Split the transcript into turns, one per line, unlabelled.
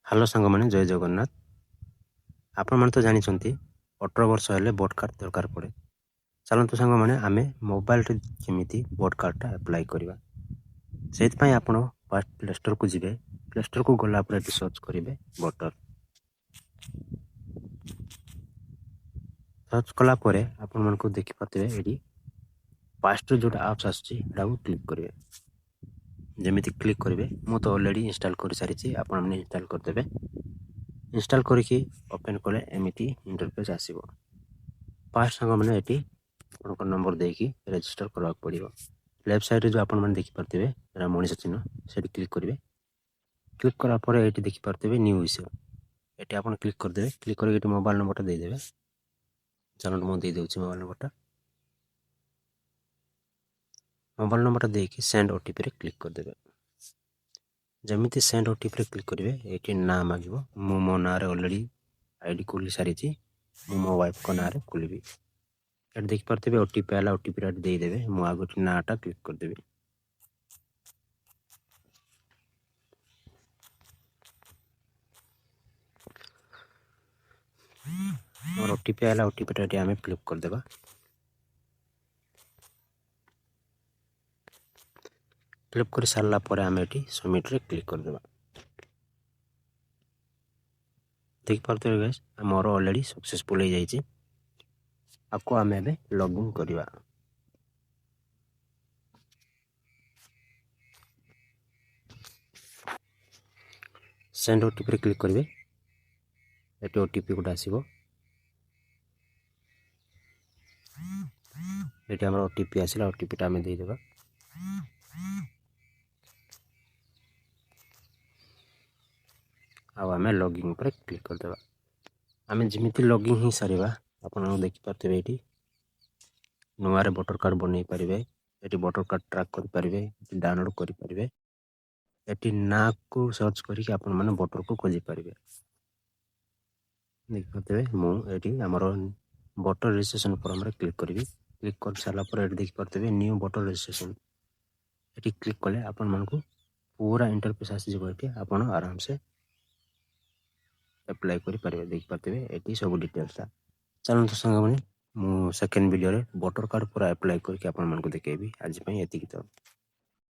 Hello सांग मैंने जय जगन्नाथ। आपण मैंने तो जानी 18 वर्ष हेले वोट कार्ड दरकार पड़े। चलतु सांग मैंने आम मोबाइल जमी वोट कार्डटा एप्लाय करवा से आपण फास्ट प्ले स्टोर को जी प्ले स्टोर को गलापर सर्च करेंगे वोटर सर्च कलापर आपण मन को देखिपे ये फास्ट जो आप्स आसटा क्लिक करेंगे। जमी क्लिक करेंगे मुझे तो अलरेडी इंस्टॉल कर सारी आपण मैंने इंस्टॉल करदे। इंस्टॉल करके ओपन कले एमती इंटरफेस आसो। फास्ट सांग मैंने ये आपन नंबर देकी रजिस्टर करवा पड़ो। लेफ्ट साइड जो आपण मैंने देखिपे मनीष चिन्ह से क्लिक करेंगे। क्लिक करापर ये देखिपे न्यू विषय ये आप क्लिक करदे। क्लिक करके मोबाइल नंबरटा देदेवे। चलो मुझे देदे मोबाइल नंबरटा देकी सेंड ओटीपी रे क्लिक करदे। जमीती सेंड ओटीपी रे क्लिक करेंगे ये ना मांग मु मो ना अलरेडी आईडी खोली सारी मो वाइफ को ना खोलि। ये देखिपे ओटीपी आला ओटीपी देदेवे मु आगे नाटा क्लिक करदेवी। और ओटीपी आला ओटीपी आम फिलअप करदेवा। फिलअप कर सारा पर आम ये सबमिट रे क्लिक करदेवा। देखिपे गाइस मोर ऑलरेडी सक्सेसफुल हो जाइए। आपको आम ए लॉगिन करवा। सेंड ओटीपी रे क्लिक करेंगे ये ओटीपी गोटे आसो। ये आम ओटीपी आसला ओटीपी आम देदेवा। आम लॉगिन पर क्लिक करदेवा। आम जमी लॉगिन ही सारा आप देखिपे ये नुआरे वोटर कार्ड बनई पारे। ये वोटर कार्ड ट्रैक करेंगे डाउनलोड करेंगे। ये ना को सर्च करके आपण मैंने वोटर को खोजी पारे। देखिपे मुझे आमर वोटर रजिस्ट्रेशन फॉर्म रे क्लिक करी। क्लिक कर सारापर ये देखिपे न्यू वोटर रजिस्ट्रेशन ये क्लिक कले आपण मन को पूरा इंटरफेस आसो। आप आराम से एप्लाय करेंगे। देखिपे ये सब डिटेल्स चलते सांग मैंने मु सेकेंड वीडियो रे वोटर कार्ड पूरा एप्लाय करके आपण मन को देखेबी। आज ये।